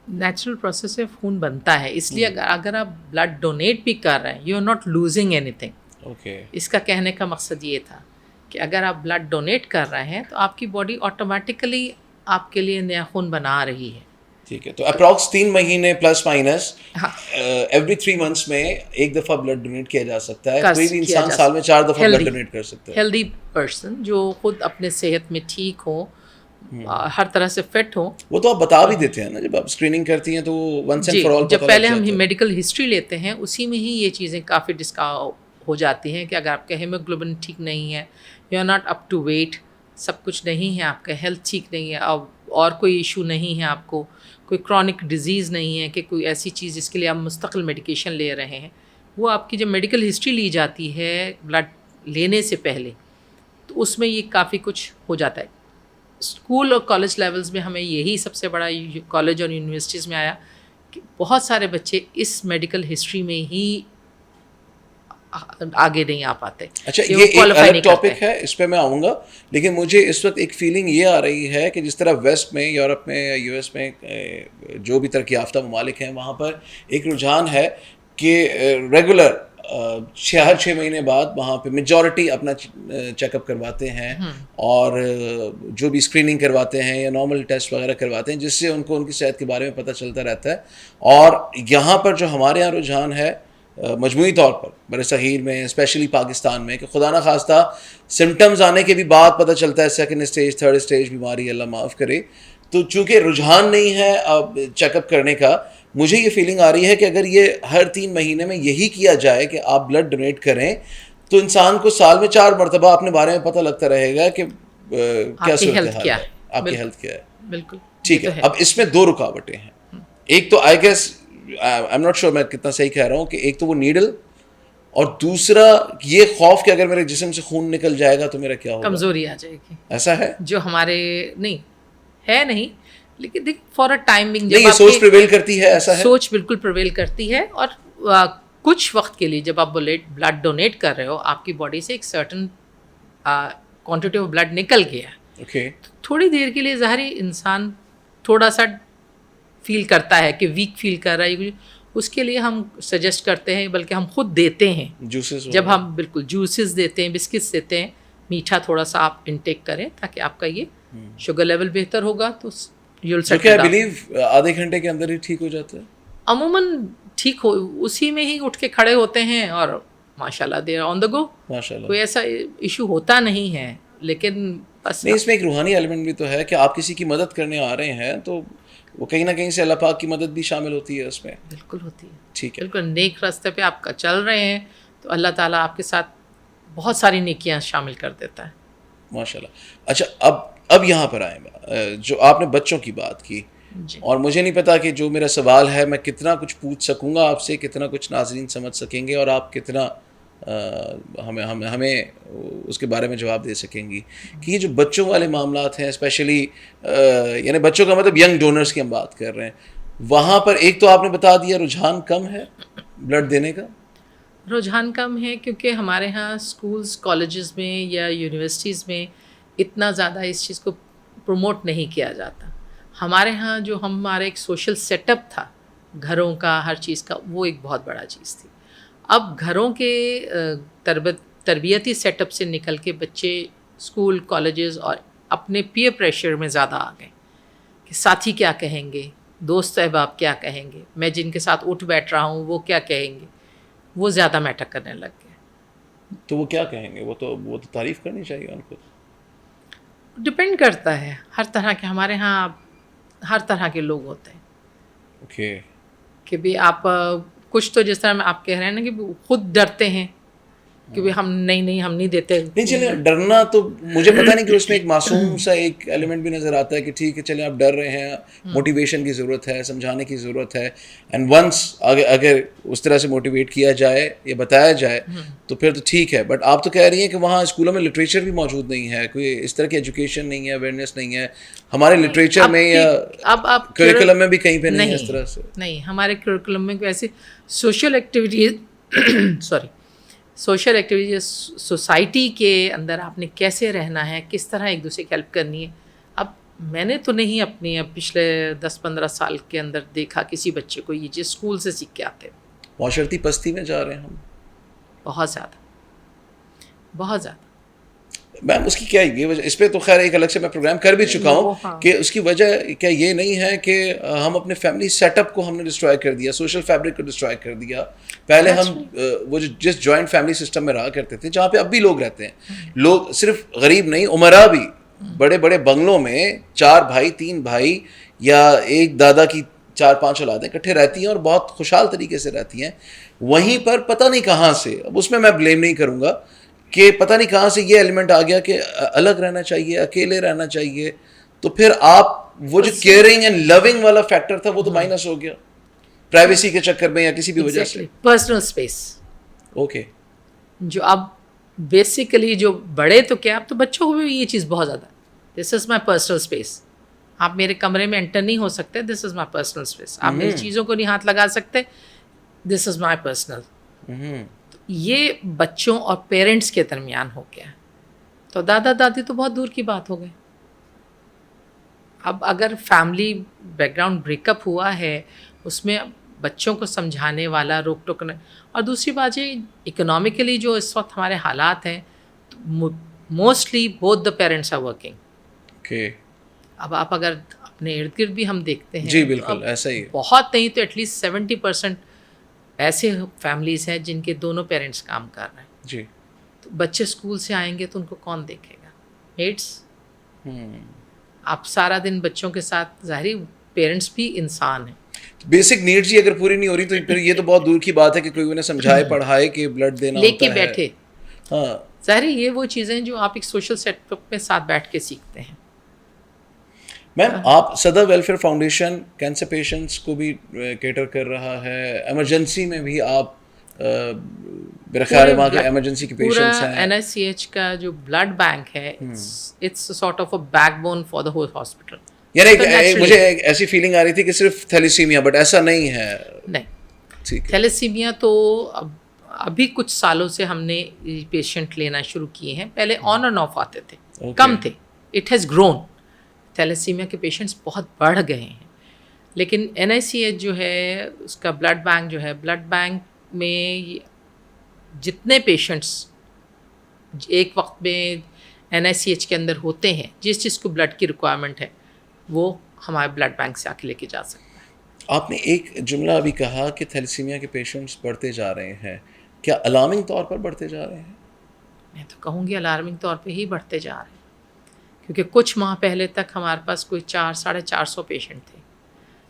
نیچرل پروسیس سے خون بنتا ہے. اس لیے اگر آپ بلڈ ڈونیٹ بھی کر رہے ہیں، you are not losing anything. Okay. اس کا کہنے کا مقصد یہ تھا کہ اگر آپ بلڈ ڈونیٹ کر رہے ہیں تو آپ کی باڈی آٹومیٹیکلی آپ کے لیے نیا خون بنا رہی ہے. ٹھیک ہے. تو اپروکس 3 مہینے پلس مائنس ایوری 3 months میں ایک دفعہ بلڈ ڈونیٹ کیا جا سکتا ہے. کوئی بھی انسان سال میں 4 دفعہ بلڈ ڈونیٹ کر سکتا ہے. ہیلدی پرسن جو خود اپنے صحت میں ٹھیک ہو، ہر طرح سے فٹ ہو. وہ تو آپ بتا بھی دیتے ہیں نا جب آپ اسکریننگ کرتی ہیں تو ونس اینڈ فار آل. جب پہلے ہم میڈیکل ہسٹری لیتے ہیں اسی میں ہی یہ چیزیں کافی ہو جاتی ہیں کہ اگر آپ کا ہیموگلوبن ٹھیک نہیں ہے، you are not up to weight, سب کچھ نہیں ہے، آپ کا ہیلتھ ٹھیک نہیں ہے، اور کوئی ایشو نہیں ہے، آپ کو کوئی کرونک ڈیزیز نہیں ہے کہ کوئی ایسی چیز جس کے لیے آپ مستقل میڈیکیشن لے رہے ہیں، وہ آپ کی جب میڈیکل ہسٹری لی جاتی ہے بلڈ لینے سے پہلے تو اس میں یہ کافی کچھ ہو جاتا ہے. اسکول اور کالج لیولز میں ہمیں یہی سب سے بڑا کالج اور یونیورسٹیز میں آیا کہ بہت سارے بچے اس میڈیکل ہسٹری میں ہی آگے نہیں آ پاتے. اچھا یہ ایک الگ ٹاپک ہے، اس پہ میں آؤں گا، لیکن مجھے اس وقت ایک فیلنگ یہ آ رہی ہے کہ جس طرح ویسٹ میں، یورپ میں یا US میں جو بھی ترقی یافتہ ممالک ہیں وہاں پر ایک رجحان ہے کہ ریگولر 6 مہینے بعد وہاں پہ میجورٹی اپنا چیک اپ کرواتے ہیں اور جو بھی اسکریننگ کرواتے ہیں یا نارمل ٹیسٹ وغیرہ کرواتے ہیں، جس سے ان کو ان کی صحت کے بارے میں پتہ چلتا رہتا ہے. اور یہاں پر جو ہمارے یہاں رجحان ہے مجموعی طور پر بر صغیر میں، اسپیشلی پاکستان میں، کہ خدا نہ خواستہ سمٹمز آنے کے بھی بعد پتہ چلتا ہے 2nd اسٹیج 3rd اسٹیج بیماری، اللہ معاف کرے. تو چونکہ رجحان نہیں ہے اب چیک اپ کرنے کا، مجھے یہ فیلنگ آ رہی ہے کہ اگر یہ ہر 3 مہینے میں یہی کیا جائے کہ آپ بلڈ ڈونیٹ کریں تو انسان کو سال میں 4 مرتبہ اپنے بارے میں پتہ لگتا رہے گا کہ کیا صورتحال ہے، آپ کی ہیلتھ کیا ہے. بالکل ٹھیک ہے. اب اس میں 2 رکاوٹیں ہیں. ایک تو I guess I am not sure میں کتنا صحیح کہہ رہا ہوں، کہ ایک تو وہ نیڈل، اور دوسرا یہ خوف کہ اگر میرے جسم سے خون نکل جائے گا تو میرا کیا ہوگا، کمزوری آ جائے گی. ایسا ہے جو ہمارے نہیں لیکن دیکھ فار اے ٹائمنگ یہ سوچ پریویل کرتی ہے. ایسا ہے، سوچ بالکل پریویل کرتی ہے. اور کچھ وقت کے لیے جب آپ بلڈ ڈونیٹ کر رہے ہو، آپ کی باڈی سے ایک سرٹن کوانٹٹی آف بلڈ نکل گیا، اوکے، تھوڑی دیر کے لیے ظاہر انسان تھوڑا سا فیل کرتا ہے کہ ویک فیل کر رہا ہے. اس کے لیے ہم سجیسٹ کرتے ہیں، بلکہ ہم خود دیتے ہیں جوسز. جب ہم بالکل جوسز دیتے ہیں، بسکٹس دیتے ہیں، میٹھا تھوڑا سا آپ انٹیک کریں تاکہ آپ کا یہ شوگر لیول بہتر ہوگا. تو کیا بلیو آدھے گھنٹے کے اندر ہی ٹھیک ہو جاتا ہے؟ عموماً ٹھیک ہو، اسی میں ہی اٹھ کے کھڑے ہوتے ہیں اور ماشاء اللہ دے آن دا گو. کوئی ایسا ایشو ہوتا نہیں ہے. لیکن بس نہیں، اس میں ایک روحانی ایلیمنٹ بھی تو ہے کہ آپ کسی کی مدد کرنے آ رہے ہیں تو وہ کہیں نہ کہیں سے اللہ پاک کی مدد بھی شامل ہوتی ہے اس میں. بالکل ہوتی ہے. ٹھیک ہے. بالکل نیک راستے پہ آپ کا چل رہے ہیں تو اللہ تعالیٰ آپ کے ساتھ بہت ساری نیکیاں شامل کر دیتا ہے. ماشاء اللہ. اچھا اب یہاں پر آئیں، جو آپ نے بچوں کی بات کی، اور مجھے نہیں پتا کہ جو میرا سوال ہے میں کتنا کچھ پوچھ سکوں گا آپ سے، کتنا کچھ ناظرین سمجھ سکیں گے اور آپ کتنا ہمیں اس کے بارے میں جواب دے سکیں گی کہ یہ جو بچوں والے معاملات ہیں اسپیشلی یعنی بچوں کا مطلب ینگ ڈونرس کی ہم بات کر رہے ہیں، وہاں پر ایک تو آپ نے بتا دیا رجحان کم ہے بلڈ دینے کا، رجحان کم ہے کیونکہ ہمارے ہاں اسکولز کالجز میں یا یونیورسٹیز میں اتنا زیادہ اس چیز کو پروموٹ نہیں کیا جاتا. ہمارے ہاں جو ہمارا ایک سوشل سیٹ اپ تھا گھروں کا ہر چیز کا، وہ ایک بہت بڑا چیز تھی. اب گھروں کے تربیتی سیٹ اپ سے نکل کے بچے اسکول کالجز اور اپنے پیئر پریشر میں زیادہ آ گئے کہ ساتھی کیا کہیں گے، دوست احباب کیا کہیں گے، میں جن کے ساتھ اٹھ بیٹھ رہا ہوں وہ کیا کہیں گے، وہ زیادہ میٹر کرنے لگ گئے. تو وہ کیا کہیں گے، وہ تو تعریف کرنی چاہیے ان کو. ڈپینڈ کرتا ہے، ہر طرح کے ہمارے ہاں ہر طرح کے لوگ ہوتے ہیں. اوکے کہ بھی آپ کچھ تو جس طرح میں آپ کہہ رہے ہیں نا کہ خود ڈرتے ہیں کہ بھی ہم نہیں دیتے. نہیں چلیں ڈرنا تو مجھے پتہ نہیں کہ اس میں ایک معصوم سا ایک ایلیمنٹ بھی نظر آتا ہے کہ ٹھیک ہے چلیں آپ ڈر رہے ہیں، موٹیویشن کی ضرورت ہے، سمجھانے کی ضرورت ہے، اینڈ ونس اگر اس طرح سے موٹیویٹ کیا جائے یا بتایا جائے تو پھر تو ٹھیک ہے. بٹ آپ تو کہہ رہی ہیں کہ وہاں اسکولوں میں لٹریچر بھی موجود نہیں ہے، کوئی اس طرح کی ایجوکیشن نہیں ہے، اویئرنیس نہیں ہے ہمارے لٹریچر میں یا اب کریکولم میں بھی کہیں پہ نہیں ہے اس طرح سے. نہیں ہمارے کریکولم میں ایسے social activities social activities society کے اندر آپ نے کیسے رہنا ہے، کس طرح ایک دوسرے کی ہیلپ کرنی ہے. اب میں نے تو نہیں اپنی پچھلے 10-15 سال کے اندر دیکھا کسی بچے کو یہ چیز اسکول سے سیکھ کے آتے. معاشرتی پستی میں جا رہے ہیں ہم بہت زیادہ. میم اس کی کیا یہ وجہ، اس پہ تو خیر ایک الگ سے میں پروگرام کر بھی چکا ہوں کہ اس کی وجہ کیا یہ نہیں ہے کہ ہم اپنے فیملی سیٹ اپ کو ہم نے ڈسٹرائے کر دیا، سوشل فیبرک کو ڈسٹرائے کر دیا. پہلے ہم وہ جس جوائنٹ فیملی سسٹم میں رہا کرتے تھے جہاں پہ اب بھی لوگ رہتے ہیں، لوگ صرف غریب نہیں عمرا بھی بڑے بڑے بنگلوں میں 4 بھائی 3 بھائی یا ایک دادا کی 4-5 اولادیں اکٹھے رہتی ہیں اور بہت خوشحال طریقے سے رہتی ہیں. وہیں پر پتہ نہیں کہاں سے، اب اس میں بلیم نہیں کروں گا کہ پتہ نہیں کہاں سے یہ ایلیمنٹ آ گیا کہ الگ رہنا چاہیے، اکیلے رہنا چاہیے. تو پھر آپ وہ جو کیئرنگ اینڈ لوننگ والا فیکٹر تھا وہ تو مائنس ہو گیا پرائیویسی کے چکر میں یا کسی بھی وجہ سے. پرسنل اسپیس اوکے جو اب بیسیکلی جو بڑے تو کیا اب تو بچوں کو بھی یہ چیز بہت زیادہ، دس از مائی پرسنل اسپیس. آپ میرے کمرے میں انٹر نہیں ہو سکتے، دس از مائی پرسنل اسپیس. آپ میری چیزوں کو نہیں ہاتھ لگا سکتے، دس از مائی پرسنل. یہ بچوں اور پیرنٹس کے درمیان ہو گیا. تو دادا دادی تو بہت دور کی بات ہو گئی. اب اگر family back ground break up ہوا ہے اس میں بچوں کو سمجھانے والا روک ٹوک. اور دوسری بات یہ اکنامکلی جو اس وقت ہمارے حالات ہیں mostly both the parents are working. اب آپ اگر اپنے ارد گرد بھی ہم دیکھتے ہیں جی بالکل ایسا ہی بہت نہیں تو ایٹ لیسٹ 70% ایسے فیملیز ہیں جن کے دونوں پیرنٹس کام کر رہے ہیں. جی تو بچے اسکول سے آئیں گے تو ان کو کون دیکھے گا؟ میٹس. آپ سارا دن بچوں کے ساتھ، ظاہری پیرنٹس بھی انسان ہیں. بیسک نیڈز ہی اگر پوری نہیں ہو رہی تو پھر یہ تو بہت دور کی بات ہے کہ کوئی انہیں سمجھائے پڑھائے کہ بلڈ دینا لے کے ہوتا ہے. بیٹھے. ہاں ظاہری یہ وہ چیزیں جو آپ ایک سوشل سیٹ اپ میں ساتھ بیٹھ کے سیکھتے ہیں. میم آپ صدر ویلفیئر فاؤنڈیشن کینسر پیشنٹس کو بھی کیٹر کر رہا ہے، ایمرجنسی میں بھی آپ میرا خیال ہے وہاں کے ایمرجنسی کے پیشنٹس ہیں. NICH کا جو بلڈ بینک ہے it's sort of a backbone for the whole hospital. یعنی مجھے ایسی فیلنگ آ رہی تھی کہ صرف تھیلیسیمیا، بٹ ایسا نہیں ہے. نہیں، تھیلیسیمیا تو ابھی کچھ سالوں سے ہم نے پیشنٹ لینا شروع کیے ہیں. پہلے آن اینڈ آف آتے تھے، کم تھے. It has grown. تھیلیسیمیا کے پیشنٹس بہت بڑھ گئے ہیں. لیکن NICH جو ہے اس کا بلڈ بینک جو ہے، بلڈ بینک میں جتنے پیشنٹس ایک وقت میں NICH کے اندر ہوتے ہیں، جس چیز کو بلڈ کی ریکوائرمنٹ ہے وہ ہمارے بلڈ بینک سے آ کے لے کے جا سکتا ہے. آپ نے ایک جملہ ابھی کہا کہ تھیلیسیمیا کے پیشنٹس بڑھتے جا رہے ہیں، کیا الارمنگ طور پر بڑھتے جا رہے ہیں؟ میں تو کہوں گی الارمنگ طور پہ ہی بڑھتے جا رہے ہیں، کیونکہ کچھ ماہ پہلے تک ہمارے پاس کوئی 400-450 پیشنٹ تھے.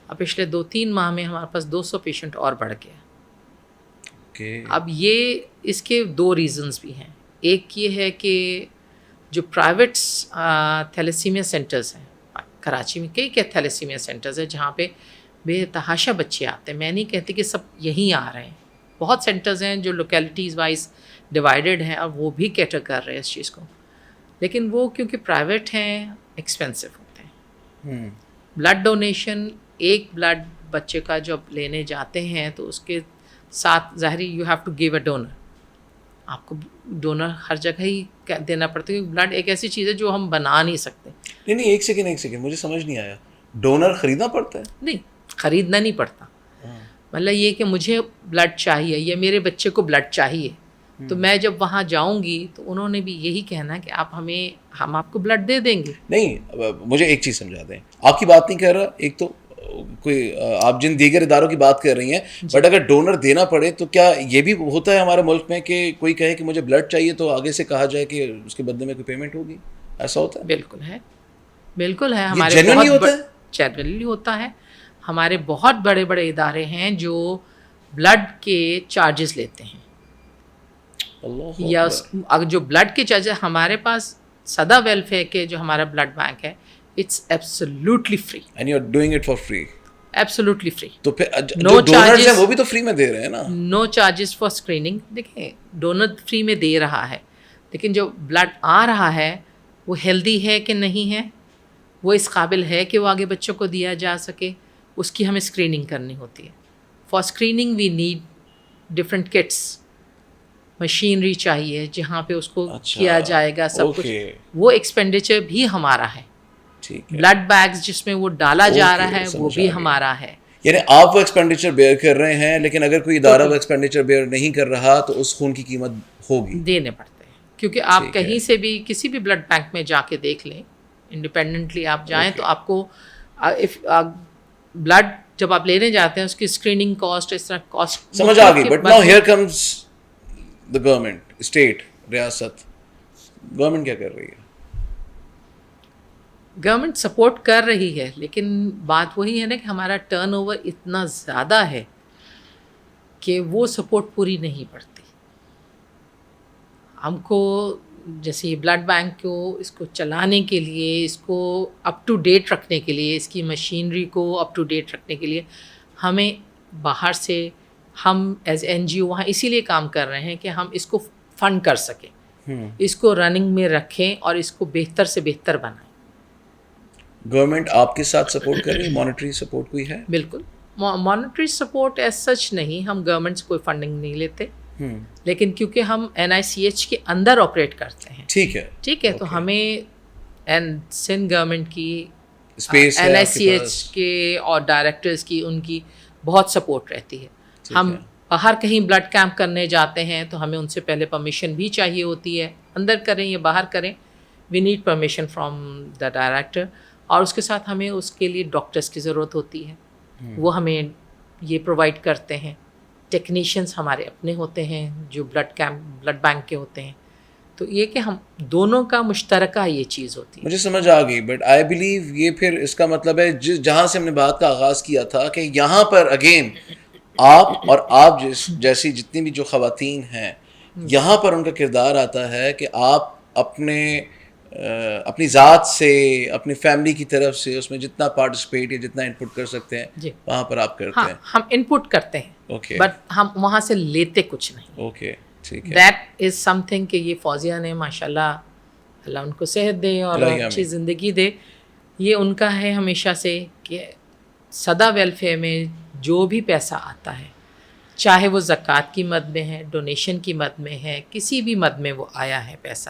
اب پچھلے 2-3 ماہ میں ہمارے پاس 200 پیشنٹ اور بڑھ گیا. اب یہ اس کے 2 ریزنز بھی ہیں. ایک یہ ہے کہ جو پرائیویٹ تھیلیسیمیا سینٹرز ہیں کراچی میں، کئی تھیلیسیمیا سینٹرز ہیں جہاں پہ بے تحاشا بچے آتے ہیں. میں نہیں کہتی کہ سب یہیں آ رہے ہیں، بہت سینٹرز ہیں جو لوکیلٹیز وائز ڈیوائڈیڈ ہیں اور وہ بھی کیٹر کر رہے ہیں اس چیز کو، لیکن وہ کیونکہ پرائیویٹ ہیں ایکسپینسو ہوتے ہیں. بلڈ ڈونیشن، ایک بلڈ بچے کا جب لینے جاتے ہیں تو اس کے ساتھ ظاہری you have to give a donor. آپ کو ڈونر ہر جگہ ہی دینا پڑتا ہے کیونکہ بلڈ ایک ایسی چیز ہے جو ہم بنا نہیں سکتے. نہیں ایک سیکنڈ مجھے سمجھ نہیں آیا. ڈونر خریدنا پڑتا ہے؟ نہیں، خریدنا نہیں پڑتا. مطلب یہ کہ مجھے بلڈ چاہیے یا میرے بچے کو بلڈ چاہیے تو میں جب وہاں جاؤں گی تو انہوں نے بھی یہی کہنا کہ ہم آپ کو بلڈ دے دیں گے. نہیں مجھے ایک چیز سمجھا دیں، آپ کی بات نہیں کر رہا، ایک تو کوئی آپ جن دیگر اداروں کی بات کر رہی ہیں، بٹ اگر ڈونر دینا پڑے تو کیا یہ بھی ہوتا ہے ہمارے ملک میں کہ کوئی کہے کہ مجھے بلڈ چاہیے تو آگے سے کہا جائے کہ اس کے بدلے میں کوئی پیمنٹ ہوگی؟ ایسا ہوتا ہے؟ بالکل ہے. ہمارے جنرلی ہوتا ہے، جنرلی ہوتا ہے. ہمارے بہت بڑے بڑے ادارے ہیں جو بلڈ کے چارجز لیتے ہیں، یا اگر جو بلڈ کے چارجز ہمارے پاس صدا ویلفیئر کے جو ہمارا بلڈ بینک ہے، it's absolutely free. And you are doing it for free? Absolutely free. تو پھر جو ڈونرز ہیں وہ بھی تو فری میں دے رہے ہیں نا. نو چارجز فار اسکریننگ. دیکھیں ڈونر فری میں دے رہا ہے، لیکن جو بلڈ آ رہا ہے وہ ہیلدی ہے کہ نہیں ہے، وہ اس قابل ہے کہ وہ آگے بچوں کو دیا جا سکے، اس کی ہمیں اسکریننگ کرنی ہوتی ہے. For screening we need different kits, machinery چاہیے جہاں پہ اس کو کیا جائے گا سب کچھ. وہ ایکسپینڈیچر بھی ہمارا ہے. بلڈ بیگز جس میں وہ ڈالا جا رہا ہے وہ بھی ہمارا ہے. یعنی آپ وہ ایکسپینڈیچر بیئر کر رہے ہیں، لیکن اگر کوئی ادارہ وہ ایکسپینڈیچر بیئر نہیں کر رہا تو اس خون کی قیمت ہوگی، دینے پڑتے ہیں. کیونکہ آپ کہیں سے بھی کسی بھی بلڈ بینک میں جا کے دیکھ لیں، انڈیپینڈنٹلی آپ جائیں تو آپ کو بلڈ جب آپ لینے جاتے ہیں اس کی اسکریننگ کاسٹ، اس طرح کاسٹ سمجھ آ گئی. But now here comes the government, state, ریاست، گورنمنٹ کیا کر رہی ہے؟ گورنمنٹ سپورٹ کر رہی ہے، لیکن بات وہی ہے نا کہ ہمارا ٹرن اوور اتنا زیادہ ہے کہ وہ سپورٹ پوری نہیں پڑتی. ہم کو جیسے یہ بلڈ بینک کو اس کو چلانے کے لیے، اس کو اپ ٹو ڈیٹ رکھنے کے لیے، اس کی مشینری کو اپ ٹو ڈیٹ رکھنے کے لیے ہمیں باہر سے، ہم ایز این جی او وہاں اسی لیے کام کر رہے ہیں کہ ہم اس کو فنڈ کر سکیں، اس کو رننگ میں رکھیں اور اس کو بہتر سے بہتر بنائیں. گورنمنٹ آپ کے ساتھ سپورٹ کر رہی ہے؟ مانیٹری سپورٹ کوئی ہے؟ بالکل. مانیٹری سپورٹ ایز سچ نہیں، ہم گورنمنٹ سے کوئی فنڈنگ نہیں لیتے، لیکن کیونکہ ہم NICH کے اندر آپریٹ کرتے ہیں. ٹھیک ہے. تو ہمیں سندھ گورنمنٹ کی، NICH کے اور ڈائریکٹرز کی، ان کی بہت سپورٹ رہتی ہے. ہم باہر کہیں بلڈ کیمپ کرنے جاتے ہیں تو ہمیں ان سے پہلے پرمیشن بھی چاہیے ہوتی ہے، اندر کریں یا باہر کریں، we need permission from the director. اور اس کے ساتھ ہمیں اس کے لیے ڈاکٹرز کی ضرورت ہوتی ہے، وہ ہمیں یہ پرووائڈ کرتے ہیں. ٹیکنیشینس ہمارے اپنے ہوتے ہیں جو بلڈ بینک کے ہوتے ہیں. تو یہ کہ ہم دونوں کا مشترکہ یہ چیز ہوتی ہے. مجھے سمجھ آ گئی، بٹ آئی بلیو یہ پھر اس کا مطلب ہے جہاں سے ہم نے بات کا آغاز کیا تھا کہ یہاں پر اگین آپ اور آپ جیسی جتنی بھی جو خواتین ہیں، یہاں پر ان کا کردار آتا ہے کہ آپ اپنی ذات سے، اپنی فیملی کی طرف سے اس میں جتنا پارٹیسپیٹ یا جتنا ان پٹ کر سکتے ہیں وہاں پر آپ کرتے ہیں. ہم ان پٹ کرتے ہیں، بٹ ہم وہاں سے لیتے کچھ نہیں. اوکے، ٹھیک ہے. دیٹ از سم تھنگ کہ یہ فوزیہ نے ماشاء اللہ، اللہ ان کو صحت دے اور اچھی زندگی دے، یہ ان کا ہے ہمیشہ سے کہ صدا ویلفیئر میں جو بھی پیسہ آتا ہے، چاہے وہ زکوٰۃ کی مد میں ہے، ڈونیشن کی مد میں ہے، کسی بھی مد میں وہ آیا ہے پیسہ،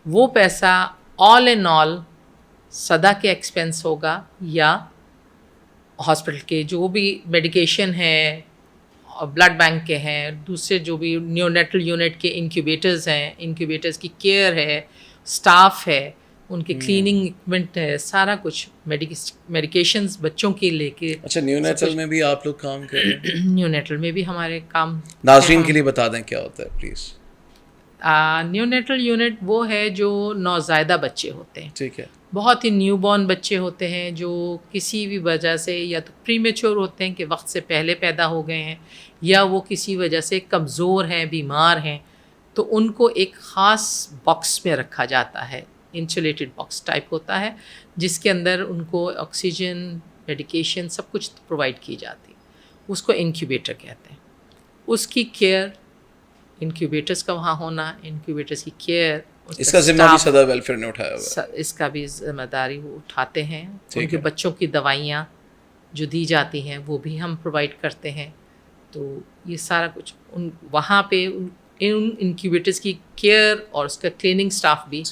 وہ پیسہ آل ان آل صدا کے ایکسپینس ہوگا یا ہاسپٹل کے جو بھی میڈیکیشن ہے، بلڈ بینک کے ہیں، دوسرے جو بھی نیونیٹل یونٹ کے انکیوبیٹرز ہیں، انکیوبیٹرز کی کیئر ہے، سٹاف ہے، ان کے کلیننگ اکوپمنٹ ہے، سارا کچھ میڈیکیشنز بچوں کے لے کے. اچھا، نیونیٹل میں بھی آپ لوگ کام کر رہے ہیں؟ نیونیٹل میں بھی ہمارے کام. ناظرین کے لیے بتا دیں کیا ہوتا ہے پلیز. نیونیٹل یونٹ وہ ہے جو نوزائیدہ بچے ہوتے ہیں. ٹھیک ہے. بہت ہی نیو بورن بچے ہوتے ہیں جو کسی بھی وجہ سے یا تو پری میچور ہوتے ہیں کہ وقت سے پہلے پیدا ہو گئے ہیں، یا وہ کسی وجہ سے کمزور ہیں، بیمار ہیں، تو ان کو ایک خاص باکس میں رکھا جاتا ہے، انسولیٹڈ باکس ٹائپ ہوتا ہے، جس کے اندر ان کو آکسیجن، میڈیکیشن سب کچھ پرووائڈ کی جاتی ہے. اس کو انکیوبیٹر کہتے ہیں. اس کی کیئر، انکیوبیٹرس کا وہاں ہونا، انکیوبیٹرس کی کیئر، اس کا ذمہ بھی صدا ویلفیئر نے اٹھایا ہوا ہے. اس کا بھی ذمہ داری وہ اٹھاتے ہیں. ان کے بچوں کی دوائیاں جو دی جاتی ہیں وہ بھی ہم پرووائڈ کرتے ہیں. تو یہ سارا کچھ وہاں پہ ان انکیوبیٹرس کی کیئر اور اس کا کلیننگ سٹاف بھی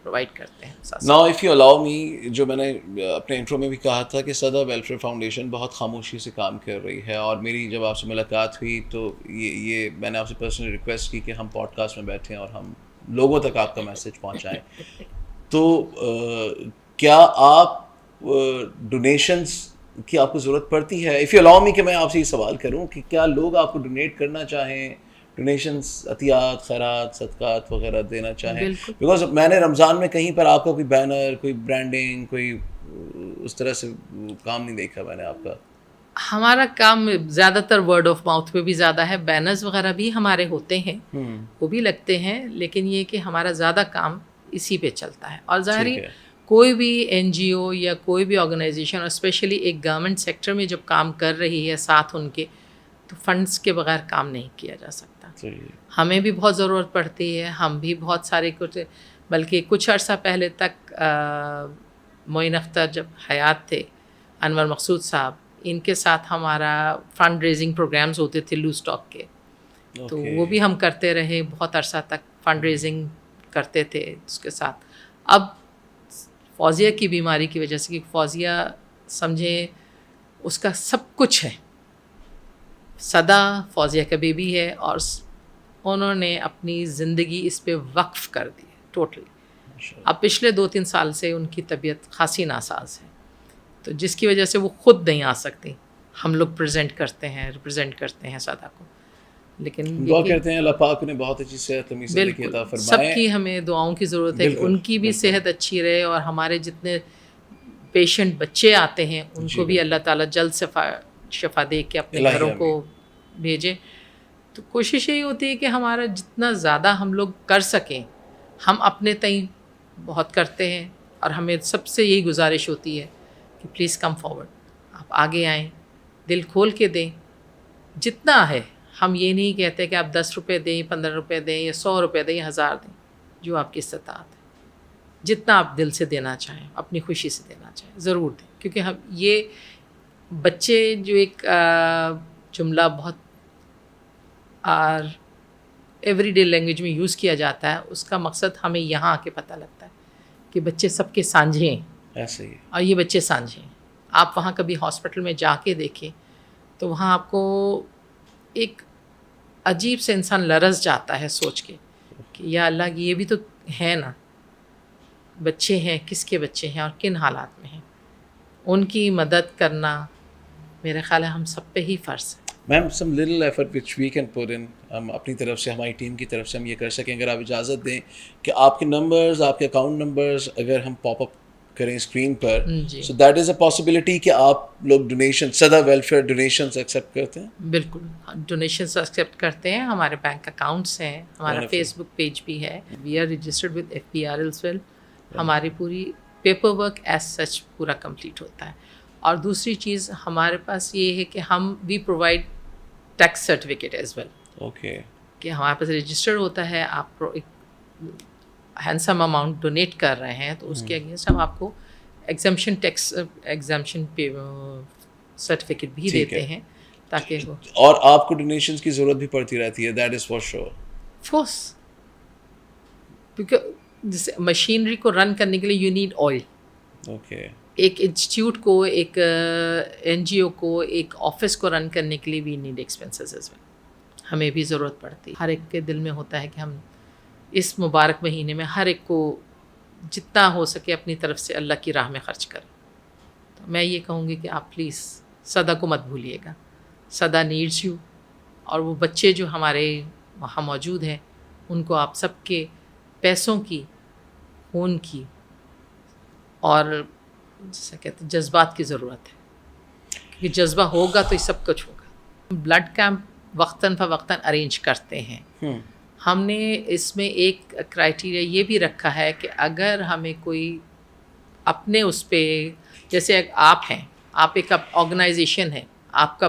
پرووائڈ کرتے ہیں. Now if you allow me, جو میں نے اپنے انٹرو میں بھی کہا تھا کہ صدا ویلفیئر فاؤنڈیشن بہت خاموشی سے کام کر رہی ہے، اور میری جب آپ سے ملاقات ہوئی تو یہ میں نے آپ سے پرسنلی ریکویسٹ کی کہ ہم پوڈ کاسٹ میں بیٹھیں اور ہم لوگوں تک آپ کا میسج پہنچائیں. تو کیا آپ ڈونیشنس کی آپ کو ضرورت پڑتی ہے؟ اف یو الاؤ می کہ میں آپ سے یہ سوال کروں کہ کیا لوگ آپ کو ڈونیٹ کرنا چاہیں، ڈونیشنس، عطیات، خیرات، صدقات وغیرہ دینا چاہیں؟ بیکاز میں نے رمضان میں کہیں پر آپ کا کوئی بینر، کوئی برانڈنگ، کوئی اس طرح سے کام نہیں دیکھا میں نے آپ کا. ہمارا کام زیادہ تر ورڈ آف ماؤتھ پہ بھی زیادہ ہے. بینرز وغیرہ بھی ہمارے ہوتے ہیں، وہ بھی لگتے ہیں، لیکن یہ کہ ہمارا زیادہ کام اسی پہ چلتا ہے. اور ظاہری کوئی بھی این جی او یا کوئی بھی آرگنائزیشن، اور اسپیشلی ایک گورنمنٹ سیکٹر میں جب کام کر رہی ہے ساتھ ان کے، تو فنڈس کے بغیر کام نہیں کیا جا سکتا. ہمیں بھی بہت ضرورت پڑتی ہے. ہم بھی بہت سارے بلکہ کچھ عرصہ پہلے تک معین اختر جب حیات تھے، انور مقصود صاحب، ان کے ساتھ ہمارا فنڈ ریزنگ پروگرامز ہوتے تھے لو اسٹاک کے. تو وہ بھی ہم کرتے رہے بہت عرصہ تک، فنڈ ریزنگ کرتے تھے اس کے ساتھ. اب فوزیہ کی بیماری کی وجہ سے، کہ فوزیہ سمجھیں اس کا سب کچھ ہے، صدا فوزیہ کا بیبی ہے، اور انہوں نے اپنی زندگی اس پہ وقف کر دی ہے ٹوٹلی. اب پچھلے 2-3 سال سے ان کی طبیعت خاصی ناساز ہے، تو جس کی وجہ سے وہ خود نہیں آ سکتی. ہم لوگ ریپرزینٹ کرتے ہیں صدا کو. لیکن دعا کرتے ہیں اللہ پاک انہیں بہت اچھی صحت لمبی زندگی عطا فرمائے. سب کی ہمیں دعاؤں کی ضرورت ہے کہ ان کی بھی صحت اچھی رہے، اور ہمارے جتنے پیشنٹ بچے آتے ہیں ان کو بھی اللہ تعالیٰ جلد شفا دے کے اپنے گھروں کو بھیجے. تو کوشش یہی ہوتی ہے کہ ہمارا جتنا زیادہ ہم لوگ کر سکیں، ہم اپنے تئیں بہت کرتے ہیں. اور ہمیں سب سے یہی گزارش ہوتی ہے کہ پلیز کم فارورڈ، آپ آگے آئیں، دل کھول کے دیں جتنا ہے. ہم یہ نہیں کہتے کہ آپ 10 روپے دیں، 15 روپے دیں، یا 100 روپے دیں، یا 1000 دیں، جو آپ کی استطاعت ہے. جتنا آپ دل سے دینا چاہیں، اپنی خوشی سے دینا چاہیں، ضرور دیں. کیونکہ ہم یہ بچے جو ایک جملہ بہت ایوری ڈے لینگویج میں یوز کیا جاتا ہے، اس کا مقصد ہمیں یہاں آ کے پتہ لگتا ہے کہ بچے سب کے سانجھے ہیں. ایسے ہی. اور یہ بچے سانجھے ہیں. آپ وہاں کبھی ہاسپٹل میں جا کے دیکھیں تو وہاں آپ کو ایک عجیب سے انسان لرز جاتا ہے سوچ کے کہ یا اللہ، یہ بھی تو ہے نا، بچے ہیں، کس کے بچے ہیں اور کن حالات میں ہیں. ان کی مدد کرنا میرے خیال ہے ہم سب پہ ہی فرض ہے. Ma'am some little effort which we can put in, ہم اپنی طرف سے، ہماری ٹیم کی طرف سے ہم یہ کر سکیں. اگر آپ اجازت دیں کہ آپ کے نمبرز، آپ کے اکاؤنٹ نمبرز اگر ہم پاپ اپ کریں screen per, so that is a possibility کہ آپ لوگ ڈونیشن، صدا ویلفیئر ڈونیشنز ایکسیپٹ کرتے ہیں؟ بالکل ڈونیشنز ایکسیپٹ کرتے ہیں. ہمارے بینک اکاؤنٹس ہیں، ہمارا فیس بک پیج بھی ہے. We are registered with FPR elsewhere. ہماری پوری پیپر ورک ایز سچ پورا کمپلیٹ ہوتا ہے. اور دوسری چیز ہمارے پاس یہ ہے کہ ہم we provide tax certificate as well. Okay. کہ ہمارے پاس رجسٹرڈ ہوتا ہے. آپ ایک ہینڈسم اماؤنٹ ڈونیٹ کر رہے ہیں تو اس کے اگینسٹ ہم آپ کو ایگزمپشن ٹیکس ایگزمپشن سرٹیفکیٹ بھی دیتے ہیں تاکہ وہ. اور آپ کو ڈونیشنز کی ضرورت بھی پڑتی رہتی ہے، that is for sure. Of course, کیونکہ جیسے مشینری کو رن کرنے کے لیے یو نیڈ آئل. اوکے. ایک انسٹیٹیوٹ کو، ایک این جی او کو، ایک آفس کو رن کرنے کے لیے we need expenses as well. ہمیں بھی ضرورت پڑتی ہے. ہر ایک کے دل میں ہوتا ہے کہ ہم اس مبارک مہینے میں ہر ایک کو جتنا ہو سکے اپنی طرف سے اللہ کی راہ میں خرچ کریں. تو میں یہ کہوں گی کہ آپ پلیز صدا کو مت بھولیے گا. صدا نیڈس یو. اور وہ بچے جو ہمارے وہاں موجود ہیں ان کو آپ سب کے پیسوں کی، خون کی اور جیسا کہتے ہیں جذبات کی ضرورت ہے. کیونکہ جذبہ ہوگا تو یہ سب کچھ ہوگا. بلڈ کیمپ وقتاً فوقتاً ارینج کرتے ہیں. ہم نے اس میں ایک کرائٹیریا یہ بھی رکھا ہے کہ اگر ہمیں کوئی اپنے اس پہ، جیسے آپ ہیں، آپ ایک آرگنائزیشن ہے، آپ کا